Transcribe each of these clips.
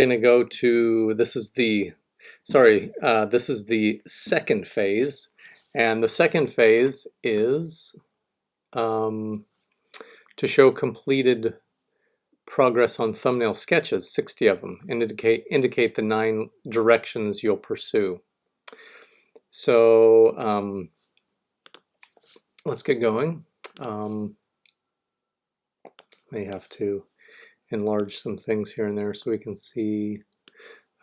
Going to go to, this is the second phase, and the second phase is to show completed progress on thumbnail sketches, 60 of them, and indicate the 9 directions you'll pursue. So let's get going. May have to enlarge some things here and there so we can see.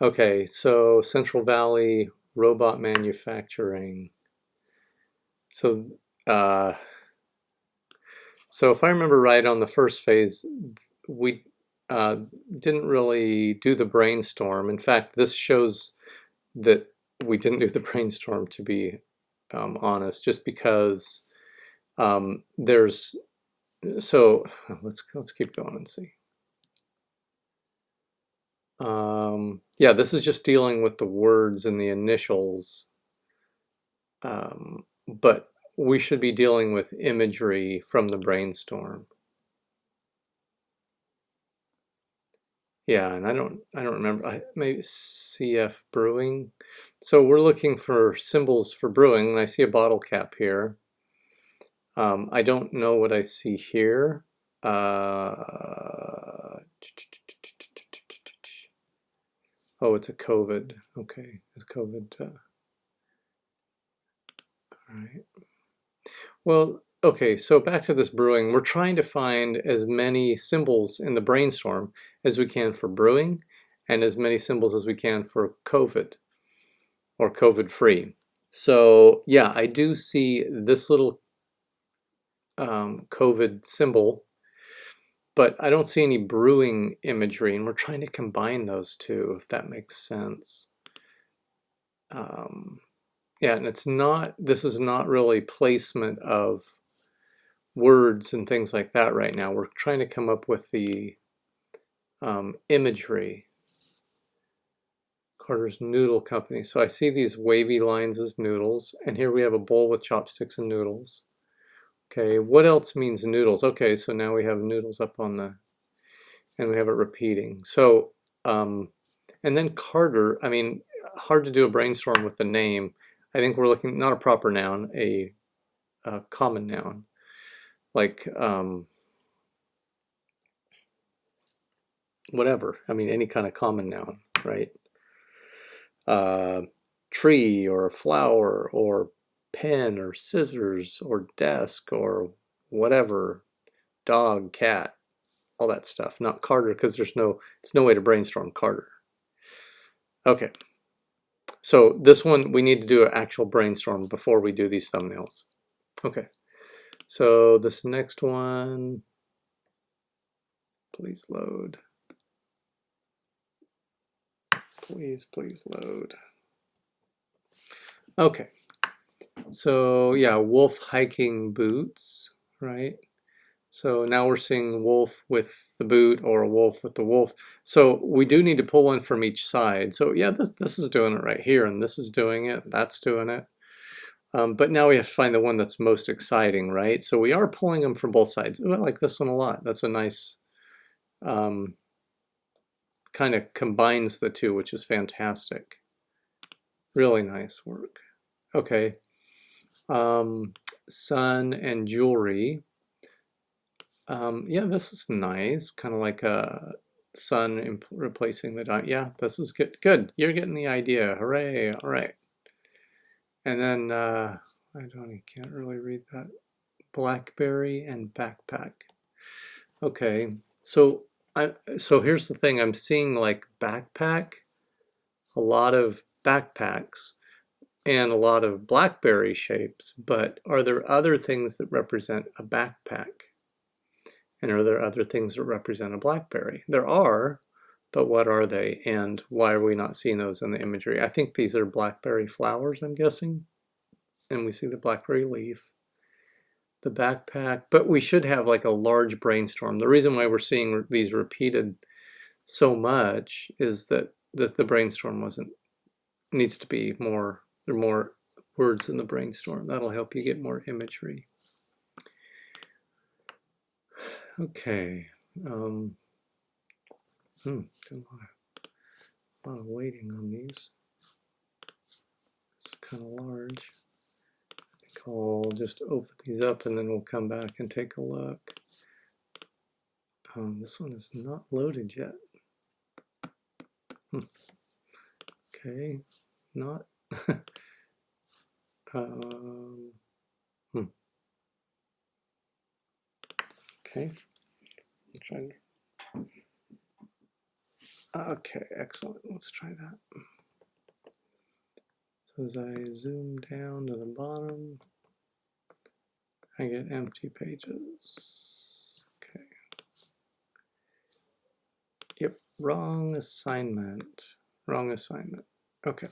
Okay, so Central Valley robot manufacturing. So if I remember right, on the first phase, we didn't really do the brainstorm. In fact, this shows that we didn't do the brainstorm, to be honest, just because there's. So let's keep going and see. Yeah, this is just dealing with the words and the initials, but we should be dealing with imagery from the brainstorm. Yeah, and I don't remember. Maybe CF brewing. So we're looking for symbols for brewing, and I see a bottle cap here. I don't know what I see here. Oh, it's a COVID. Okay, it's COVID. All right. Well, okay, so back to this brewing. We're trying to find as many symbols in the brainstorm as we can for brewing, and as many symbols as we can for COVID or COVID-free. So yeah, I do see this little COVID symbol, but I don't see any brewing imagery, and we're trying to combine those two, if that makes sense. Yeah, and it's not, this is not really placement of words and things like that right now. We're trying to come up with the imagery. Carter's Noodle Company. So I see these wavy lines as noodles, and here we have a bowl with chopsticks and noodles. Okay, what else means noodles? Okay, so now we have noodles up on the, and we have it repeating. So, and then Carter, I mean, hard to do a brainstorm with the name. I think we're looking, not a proper noun, a common noun. Like, whatever. I mean, any kind of common noun, right? Tree or flower or pen or scissors or desk or whatever, dog, cat, all that stuff. Not Carter, because there's no way to brainstorm Carter. Okay, so this one we need to do an actual brainstorm before we do these thumbnails. Okay, so this next one, please load. Please load. Okay, so yeah, wolf hiking boots, right? So now we're seeing wolf with the boot or a wolf with the wolf. So we do need to pull one from each side. So yeah, this is doing it right here, and this is doing it, that's doing it. But now we have to find the one that's most exciting, right? So we are pulling them from both sides. Ooh, I like this one a lot. That's a nice, kind of combines the two, which is fantastic. Really nice work. Okay. Sun and jewelry. Yeah, this is nice. Kind of like a sun replacing the diamond. Yeah, this is good. Good. You're getting the idea. Hooray. All right. And then I can't really read that. Blackberry and backpack. Okay. So here's the thing. I'm seeing like backpack, a lot of backpacks, and a lot of blackberry shapes, but are there other things that represent a backpack? And are there other things that represent a blackberry? There are, but what are they, and why are we not seeing those in the imagery? I think these are blackberry flowers, I'm guessing, and we see the blackberry leaf, the backpack, but we should have like a large brainstorm. The reason why we're seeing these repeated so much is that the brainstorm needs to be more, there are more words in the brainstorm. That'll help you get more imagery. Okay. A lot of waiting on these. It's kind of large. I think I'll just open these up and then we'll come back and take a look. This one is not loaded yet. Okay, not. Okay, okay, excellent. Let's try that. So as I zoom down to the bottom, I get empty pages. Okay. Yep, wrong assignment. Wrong assignment. Okay.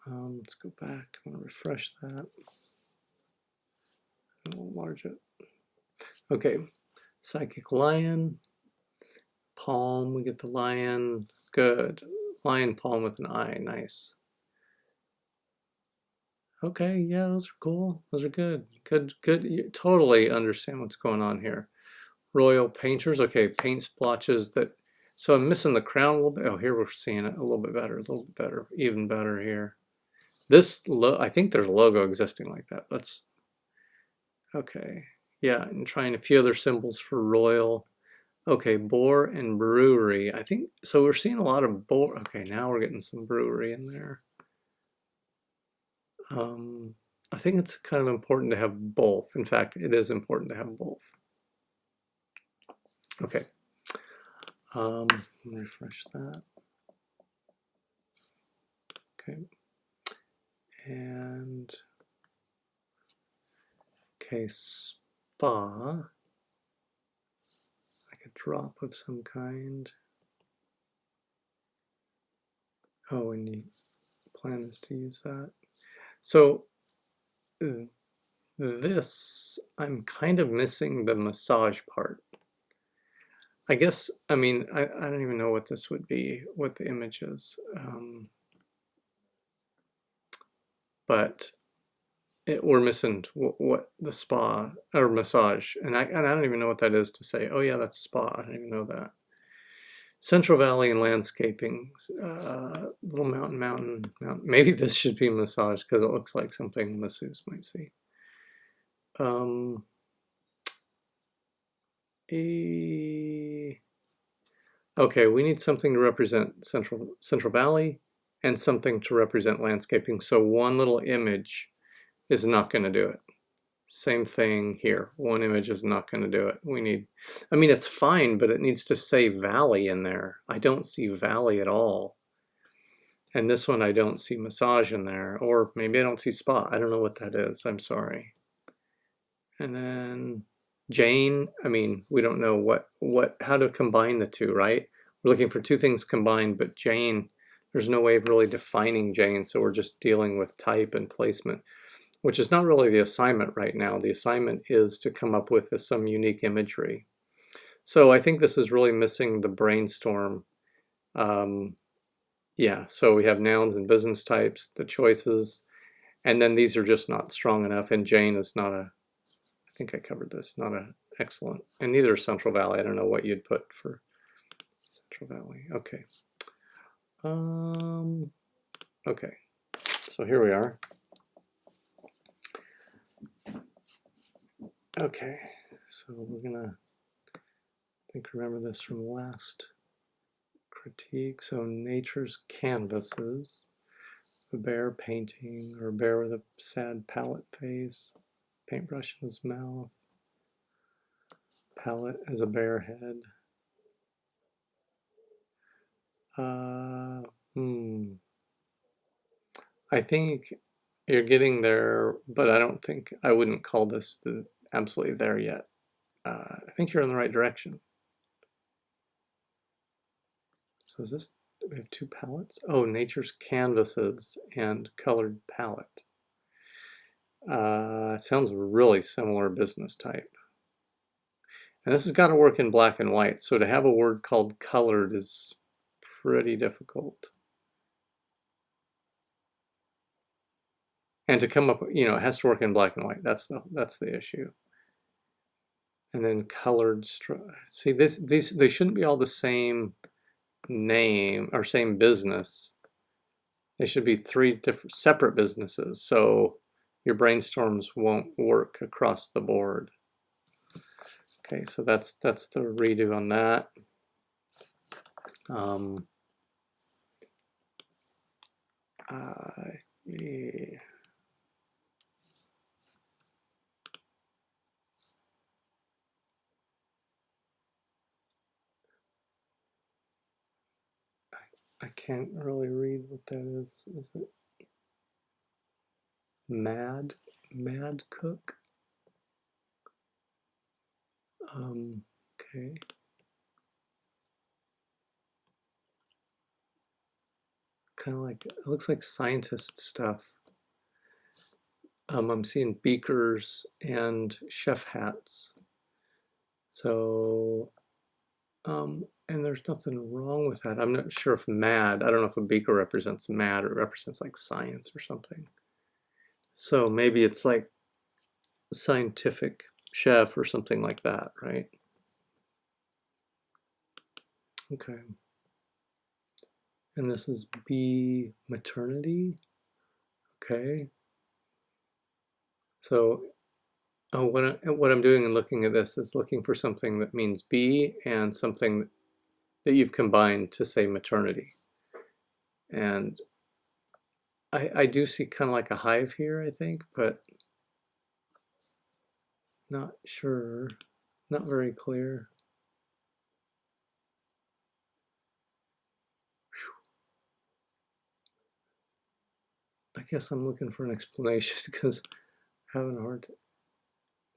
Let's go back. I'm going to refresh that. I'll enlarge it. Okay. Psychic lion. Palm. We get the lion. Good. Lion palm with an eye. Nice. Okay. Yeah, those are cool. Those are good. Good. Good. You totally understand what's going on here. Royal painters. Okay. Paint splotches that. So I'm missing the crown a little bit. Oh, here we're seeing it a little bit better. A little bit better. Even better here. This, I think there's a logo existing like that. Let's, okay. Yeah, and trying a few other symbols for royal. Okay, boar and brewery. I think, so we're seeing a lot of boar. Okay, now we're getting some brewery in there. I think it's kind of important to have both. In fact, it is important to have both. Okay. Let me refresh that. Okay. And okay, spa, like a drop of some kind. Oh, and the plan is to use that. So this, I'm kind of missing the massage part. I guess, I mean, I don't even know what this would be, what the image is. But we're missing what the spa or massage, and I don't even know what that is to say. Oh yeah, that's spa. I don't even know that. Central Valley and landscaping, little mountain. Maybe this should be massage because it looks like something masseuse might see. Okay, we need something to represent Central Valley and something to represent landscaping. So one little image is not going to do it. Same thing here. One image is not going to do it. We need, I mean, it's fine, but it needs to say valley in there. I don't see valley at all. And this one, I don't see massage in there. Or maybe I don't see spa. I don't know what that is. I'm sorry. And then Jane, I mean, we don't know how to combine the two, right? We're looking for two things combined, but Jane, there's no way of really defining Jane. So we're just dealing with type and placement, which is not really the assignment right now. The assignment is to come up with some unique imagery. So I think this is really missing the brainstorm. Yeah, so we have nouns and business types, the choices, and then these are just not strong enough. And Jane is not a, I think I covered this, not a excellent, and neither is Central Valley. I don't know what you'd put for Central Valley. Okay. Okay, so here we are. Okay, so we're gonna, I think, remember this from last critique. So nature's canvases, a bear painting, or a bear with a sad palette face, paintbrush in his mouth, palette as a bear head. I think you're getting there, but I don't think, I wouldn't call this absolutely there yet. I think you're in the right direction. So is this, we have two palettes? Oh, nature's canvases and colored palette. Sounds really similar business type. And this has got to work in black and white. So to have a word called colored is pretty difficult. And to come up, you know, it has to work in black and white. That's the issue. And then colored, see, they shouldn't be all the same name or same business, they should be three different separate businesses, so your brainstorms won't work across the board. Okay, so that's the redo on that. Yeah. I can't really read what that is. Is it Mad Cook? Okay. Kind of like, it looks like scientist stuff. I'm seeing beakers and chef hats. So, and there's nothing wrong with that. I'm not sure if mad, I don't know if a beaker represents mad or it represents like science or something. So maybe it's like scientific chef or something like that, right? Okay. And this is B maternity. Okay. So what I'm doing in looking at this is looking for something that means B and something that you've combined to say maternity. And I do see kind of like a hive here, I think, but not sure, not very clear. I guess I'm looking for an explanation because I'm having a hard time.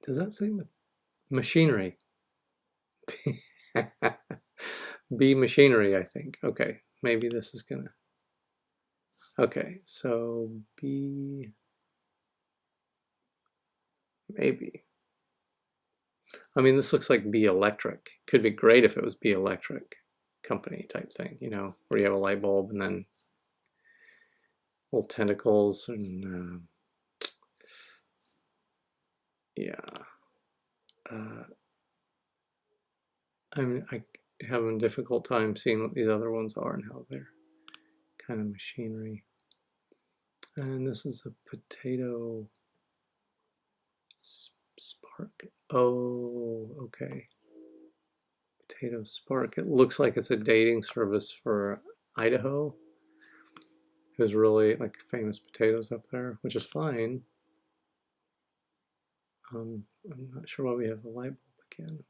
Does that say machinery? B machinery, I think. Okay, maybe this is gonna. Okay, so B, maybe. I mean, this looks like B electric. Could be great if it was B electric company type thing, you know, where you have a light bulb and then little tentacles and yeah. I'm having a difficult time seeing what these other ones are and how they're kind of machinery. And this is a potato spark. Oh, okay. Potato spark. It looks like it's a dating service for Idaho. There's really like famous potatoes up there, which is fine. I'm not sure why we have the light bulb again.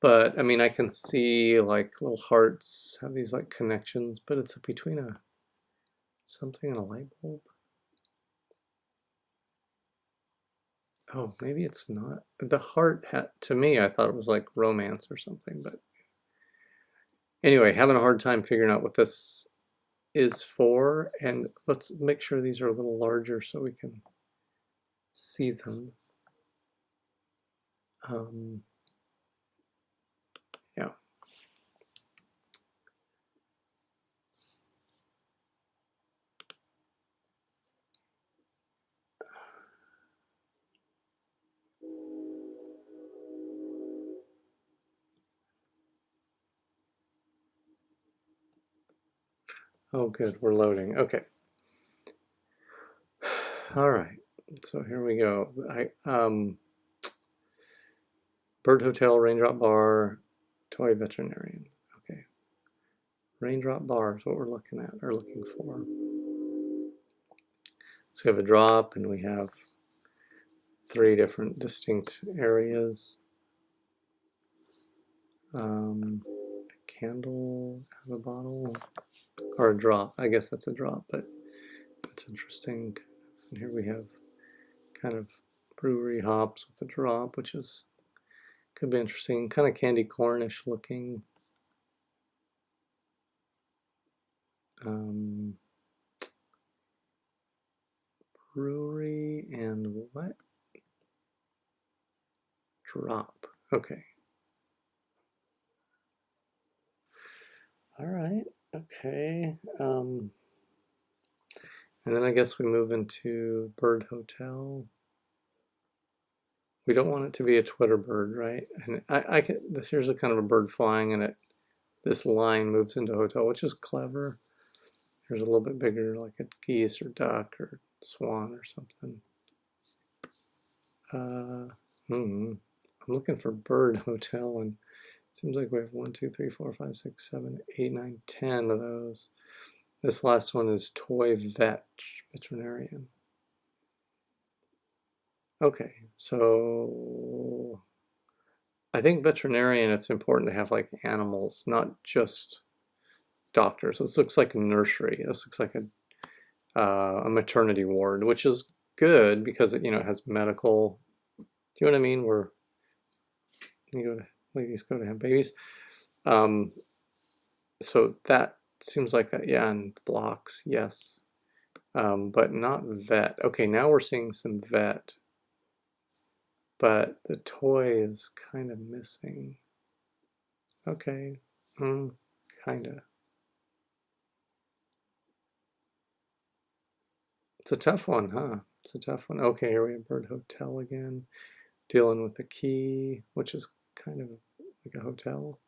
But I mean, I can see like little hearts have these like connections, but it's between a something and a light bulb. Oh, maybe it's not. The heart had, to me, I thought it was like romance or something, but anyway, having a hard time figuring out what this is for, and let's make sure these are a little larger so we can see them. Yeah. Oh, good, we're loading. Okay. All right, so here we go. Bird Hotel, Raindrop Bar, Toy Veterinarian. Okay. Raindrop Bar is what we're looking at, or looking for. So we have a drop, and we have 3 different distinct areas. A candle, have a bottle, or a drop. I guess that's a drop, but that's interesting. And here we have kind of brewery hops with a drop, which is could be interesting. Kind of candy cornish looking. Brewery and what? Drop. Okay. All right. Okay. And then I guess we move into Bird Hotel. We don't want it to be a Twitter bird, right? And I can. Here's a kind of a bird flying, and it this line moves into hotel, which is clever. Here's a little bit bigger, like a geese or duck or swan or something. I'm looking for bird hotel, and it seems like we have 1, 2, 3, 4, 5, 6, 7, 8, 9, 10 of those. This last one is toy veterinarian. Okay, so I think veterinarian, it's important to have like animals, not just doctors. This looks like a nursery. This looks like a maternity ward, which is good because it, it has medical. Do you know what I mean? Where ladies go to have babies. So that seems like that, yeah, and blocks, yes, but not vet. Okay, now we're seeing some vet, but the toy is kind of missing. Okay, kind of. It's a tough one, huh? It's a tough one. Okay, here we have Bird Hotel again, dealing with the key, which is kind of like a hotel.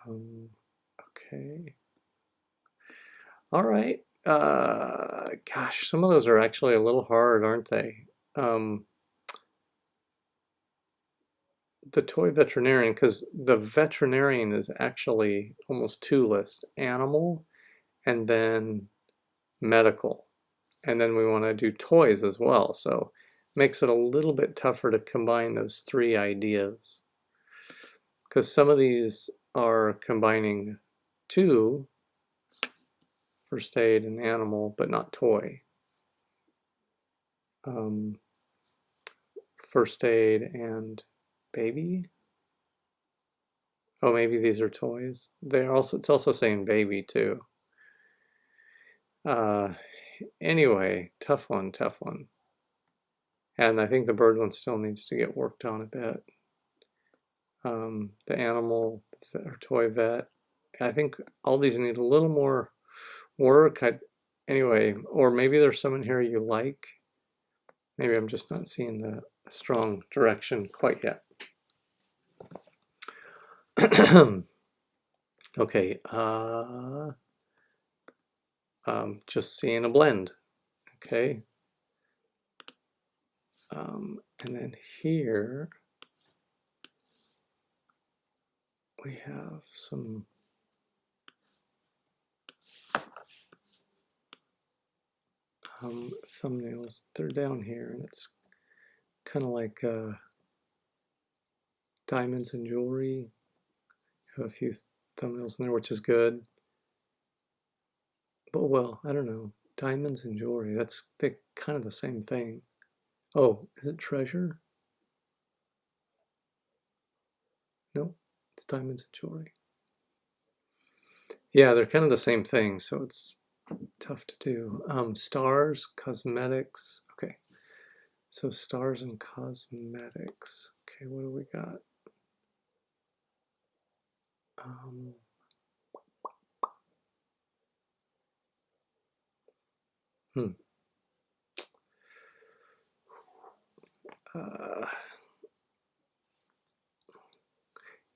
Okay. All right. Gosh, some of those are actually a little hard, aren't they? The toy veterinarian, because the veterinarian is actually almost two lists, animal and then medical. And then we want to do toys as well. So makes it a little bit tougher to combine those three ideas. Because some of these are combining two, first aid and animal, but not toy. First aid and baby. Oh, maybe these are toys. They're also, it's also saying baby too. Anyway, tough one, tough one. And I think the bird one still needs to get worked on a bit. The animal or toy vet, I think all these need a little more work. Anyway, or maybe there's some in here you like. Maybe I'm just not seeing the strong direction quite yet. Okay, just seeing a blend. Okay. And then here we have some thumbnails. They're down here, and it's kind of like diamonds and jewelry. Have a few thumbnails in there, which is good. But well, I don't know. Diamonds and jewelry, they're kind of the same thing. Oh, is it treasure? No, it's diamonds and jewelry. Yeah, they're kind of the same thing, so it's tough to do. Stars, cosmetics. Okay, so stars and cosmetics. Okay, what do we got?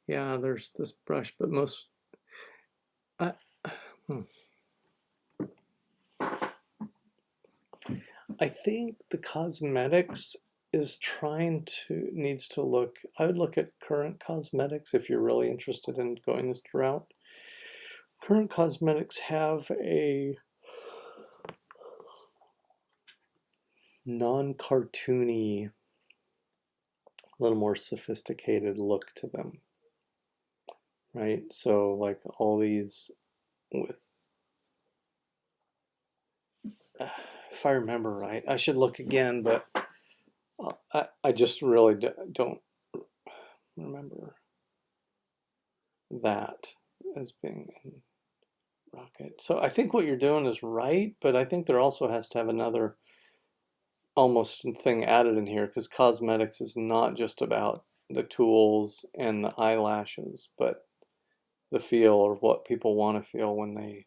Yeah, there's this brush, but most. I think the cosmetics is needs to look. I would look at current cosmetics if you're really interested in going this route. Current cosmetics have a non-cartoony, a little more sophisticated look to them, right? So like all these with, if I remember right, I should look again, but I just really don't remember that as being in Rocket. So I think what you're doing is right, but I think there also has to have another almost thing added in here, because cosmetics is not just about the tools and the eyelashes, but the feel or what people want to feel when they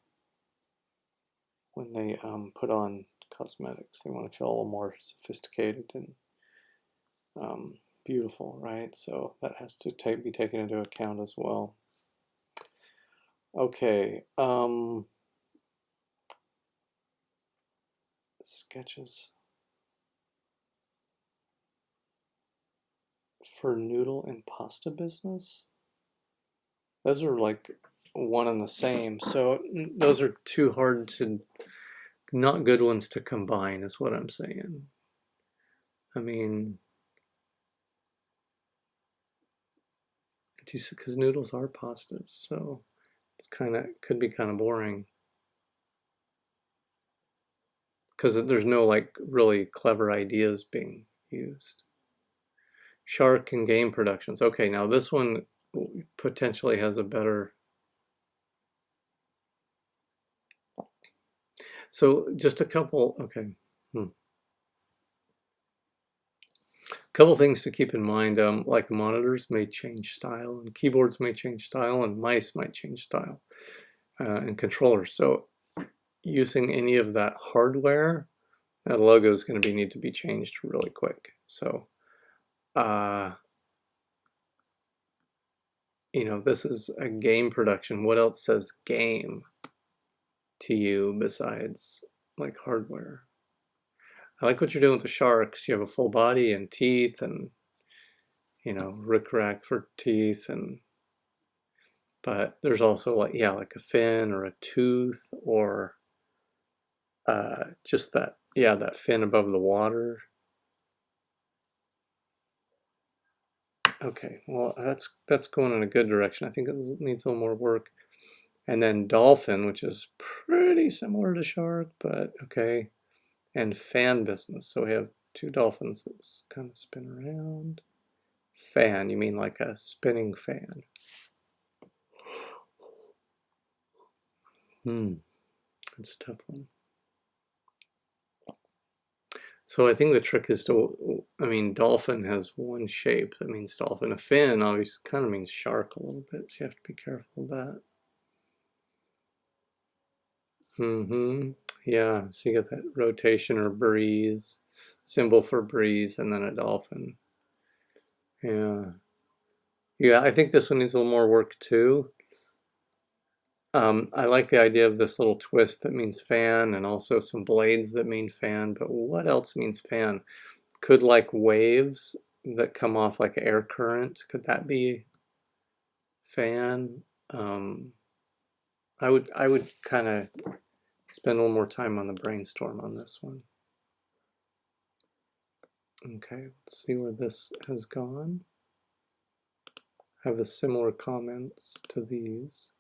put on cosmetics. They want to feel a little more sophisticated and beautiful, right? So that has to be taken into account as well. Okay, sketches for noodle and pasta business. Those are like one and the same. So those are too hard to, not good ones to combine, is what I'm saying. I mean, because noodles are pastas, so it's could be kind of boring. Because there's no like really clever ideas being used. Shark and game productions. Okay, now this one potentially has a better. So just a couple. Okay. Couple things to keep in mind, like monitors may change style, and keyboards may change style, and mice might change style, and controllers. So using any of that hardware, that logo is going to need to be changed really quick. So, you know, this is a game production. What else says game to you besides like hardware? I like what you're doing with the sharks. You have a full body and teeth and, you know, rickrack for teeth, and but there's also like, yeah, like a fin or a tooth, or just that, yeah, that fin above the water. Okay, well, that's going in a good direction. I think it needs a little more work. And then dolphin, which is pretty similar to shark, but okay. And fan business. So we have two dolphins that kind of spin around. Fan, you mean like a spinning fan? That's a tough one. So I think the trick is to, I mean, dolphin has one shape that means dolphin. A fin obviously kind of means shark a little bit, so you have to be careful of that. Yeah, so you get that rotation or breeze, symbol for breeze, and then a dolphin. Yeah. Yeah, I think this one needs a little more work too. I like the idea of this little twist that means fan, and also some blades that mean fan, but what else means fan? Could like waves that come off like air current, could that be fan? I would kind of spend a little more time on the brainstorm on this one. Okay, let's see where this has gone. I have a similar comments to these.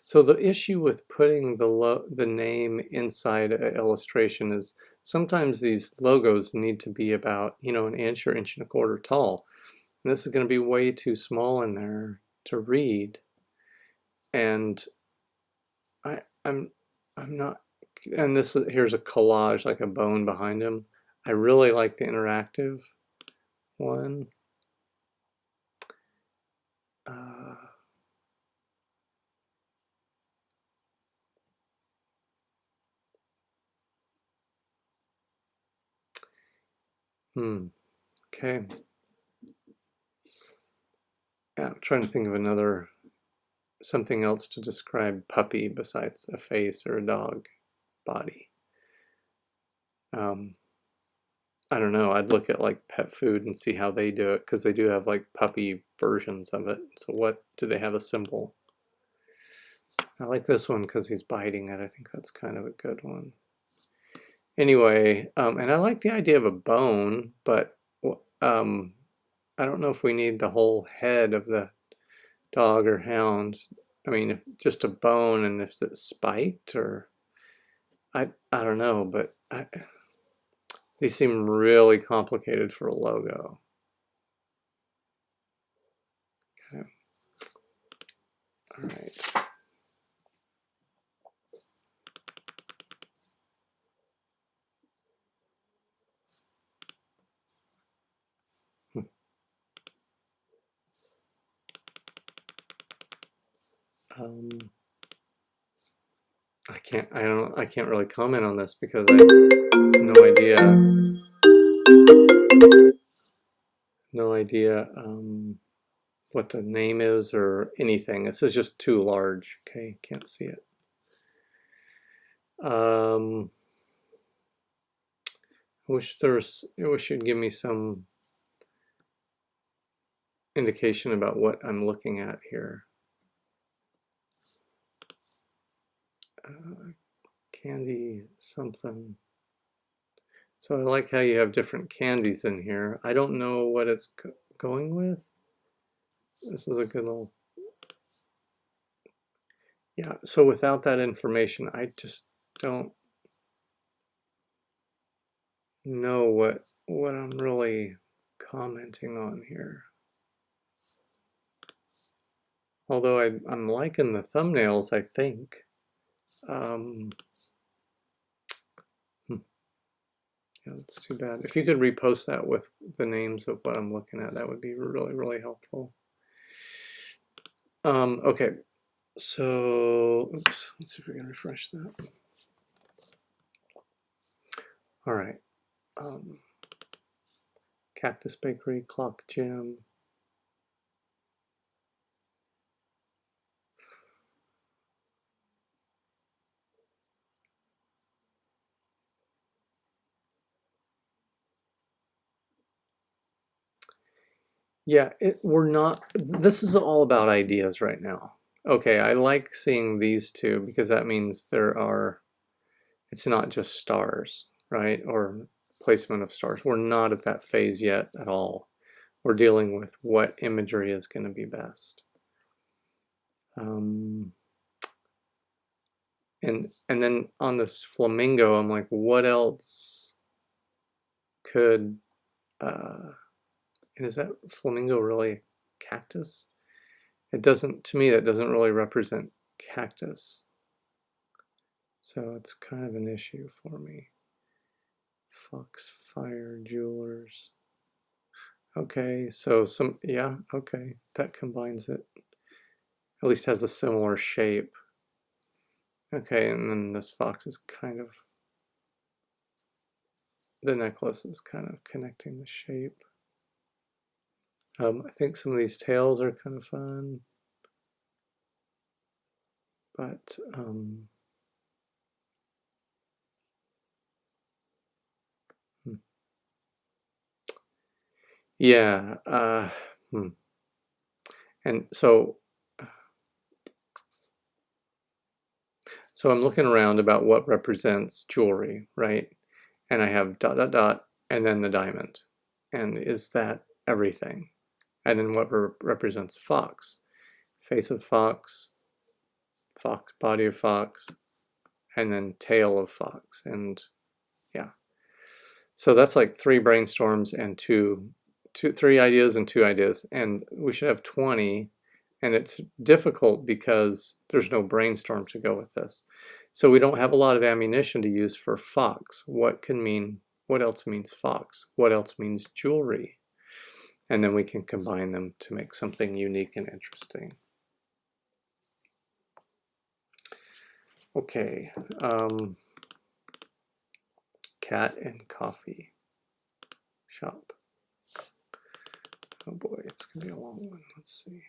So the issue with putting the name inside an illustration is sometimes these logos need to be about, you know, an inch or inch and a quarter tall. And this is going to be way too small in there to read. And I'm not, and here's a collage, like a bone behind him. I really like the interactive one. Okay. Yeah, I'm trying to think of something else to describe puppy besides a face or a dog body. I don't know. I'd look at like pet food and see how they do it, because they do have like puppy versions of it. So what do they have a symbol? I like this one because he's biting it. I think that's kind of a good one. Anyway, and I like the idea of a bone, but I don't know if we need the whole head of the dog or hound. I mean, if just a bone, and if it's spiked, or I don't know, but these seem really complicated for a logo. Okay. All right. I I can't really comment on this because I have no idea what the name is or anything. This is just too large. Okay, can't see it. I wish you'd give me some indication about what I'm looking at here. Candy something. So I like how you have different candies in here. I don't know what it's going with. This is a good little... Yeah, so without that information, I just don't know what I'm really commenting on here. Although I'm liking the thumbnails, I think. Yeah, that's too bad. If you could repost that with the names of what I'm looking at, that would be really, really helpful. Okay, so oops, let's see if we can refresh that. All right. Cactus Bakery, Clock Gym. Yeah, we're not, this is all about ideas right now. Okay, I like seeing these two because that means it's not just stars, right? Or placement of stars. We're not at that phase yet at all. We're dealing with what imagery is going to be best. And then on this flamingo, I'm like, what else could, and is that flamingo really cactus? It doesn't, to me, that doesn't really represent cactus. So it's kind of an issue for me. Foxfire Jewelers. Okay, so yeah, okay, that combines it. At least has a similar shape. Okay, and then this fox is kind of, the necklace is kind of connecting the shape. I think some of these tails are kind of fun, but yeah, and so I'm looking around about what represents jewelry, right? And I have ... and then the diamond. And is that everything? And then what represents fox? Face of fox, body of fox, and then tail of fox. And yeah. So that's like 3 brainstorms and 3 ideas and 2 ideas. And we should have 20. And it's difficult because there's no brainstorm to go with this. So we don't have a lot of ammunition to use for fox. What else means fox? What else means jewelry? And then we can combine them to make something unique and interesting. Okay, cat and coffee shop. Oh boy, it's gonna be a long one. Let's see.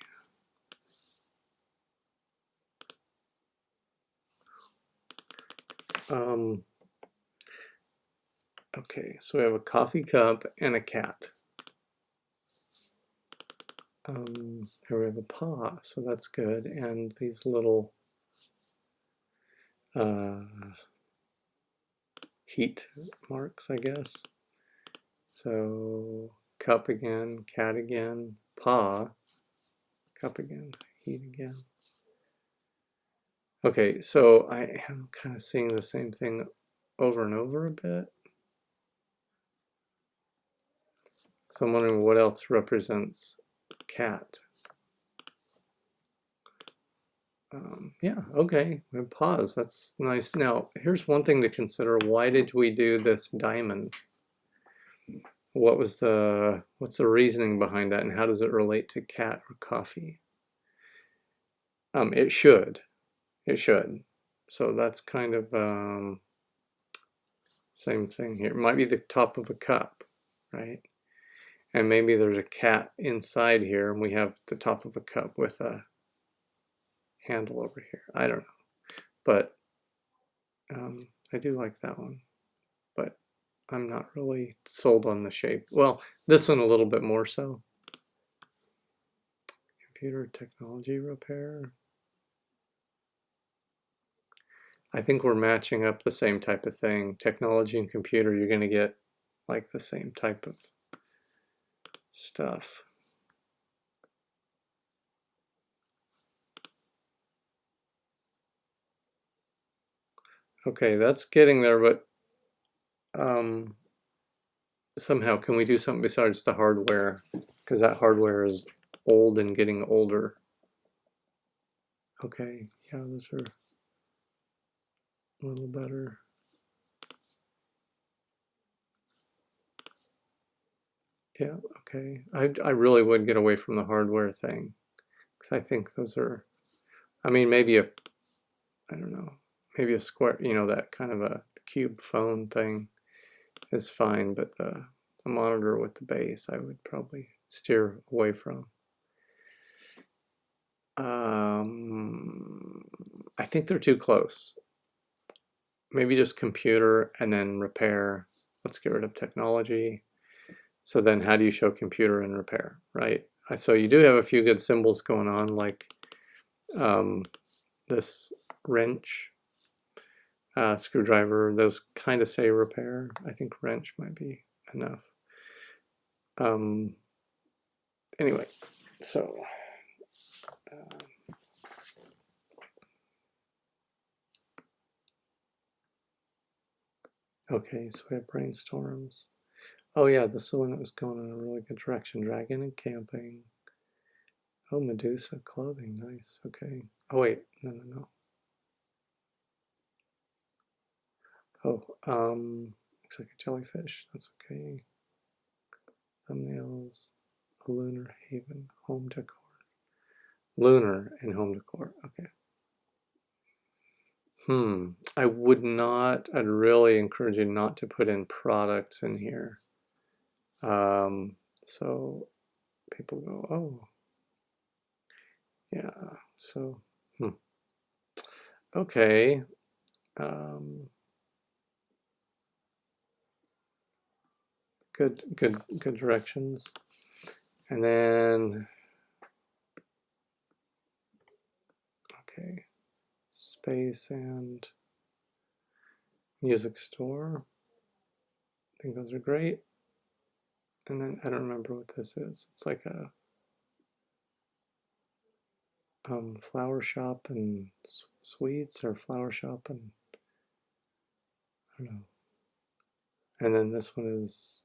Okay, so we have a coffee cup and a cat. Here we have a paw, so that's good, and these little heat marks, I guess. So cup again, cat again, paw, cup again, heat again. Okay, so I am kind of seeing the same thing over and over a bit. So I'm wondering what else represents cat. Yeah, okay, we have paws, that's nice. Now, here's one thing to consider. Why did we do this diamond? What's the reasoning behind that, and how does it relate to cat or coffee? It should. So that's kind of same thing here. It might be the top of a cup, right? And maybe there's a cat inside here, and we have the top of a cup with a handle over here. I don't know, but I do like that one, but I'm not really sold on the shape. Well, this one a little bit more so. Computer technology repair. I think we're matching up the same type of thing. Technology and computer, you're going to get like the same type of stuff. Okay, that's getting there, but somehow can we do something besides the hardware? Because that hardware is old and getting older. Okay, yeah, those are a little better. Yeah, okay. I really would get away from the hardware thing, because I think those are, I mean, maybe a, I don't know, maybe a square, you know, that kind of a cube phone thing is fine, but the monitor with the base I would probably steer away from. I think they're too close. Maybe just computer and then repair. Let's get rid of technology. So then how do you show computer and repair, right? So you do have a few good symbols going on, like this wrench, screwdriver, those kind of say repair. I think wrench might be enough. Anyway, so okay, so we have brainstorms. Oh yeah, this is the one that was going in a really good direction. Dragon and camping. Oh, Medusa clothing, nice. Okay. Oh wait, no. Oh, looks like a jellyfish. That's okay. Thumbnails. A lunar haven. Home decor. Lunar and home decor. Okay. I would not. I'd really encourage you not to put in products in here. So people go, oh, yeah. So, okay. Good directions. And then, okay, space and music store. I think those are great. And then I don't remember what this is. It's like a flower shop and sweets, or flower shop and I don't know. And then this one is,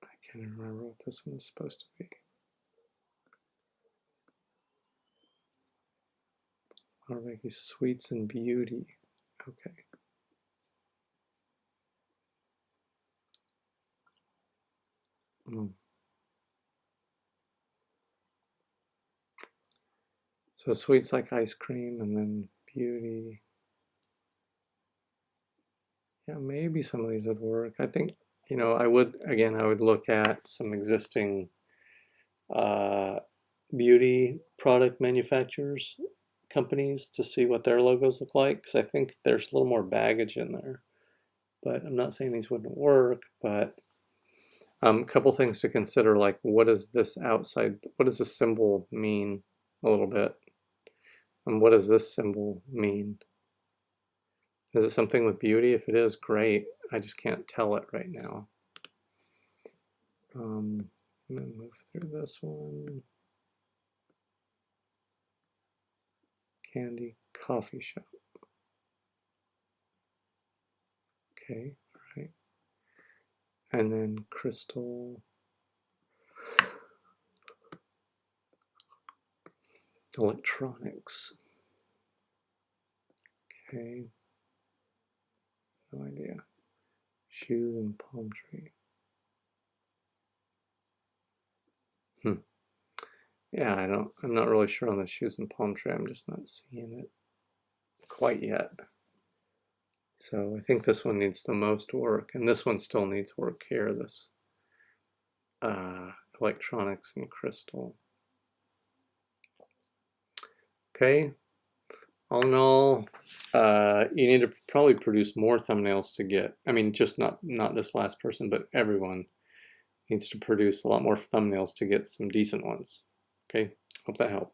I can't even remember what this one is supposed to be. Or maybe sweets and beauty. Okay. So sweets like ice cream, and then beauty. Yeah, maybe some of these would work. I think, you know, I would look at some existing beauty product manufacturers, companies, to see what their logos look like, because I think there's a little more baggage in there. But I'm not saying these wouldn't work, but a couple things to consider, like what does this symbol mean a little bit? And what does this symbol mean? Is it something with beauty? If it is, great. I just can't tell it right now. I'm going to move through this one. Candy coffee shop. Okay, all right. And then crystal electronics. Okay, no idea. Shoes and palm tree. Yeah, I'm not really sure on the shoes and palm tree. I'm just not seeing it quite yet. So I think this one needs the most work, and this one still needs work here, this electronics and crystal. Okay, all in all, you need to probably produce more thumbnails to get, I mean, just not this last person, but everyone needs to produce a lot more thumbnails to get some decent ones. Okay, hope that helped.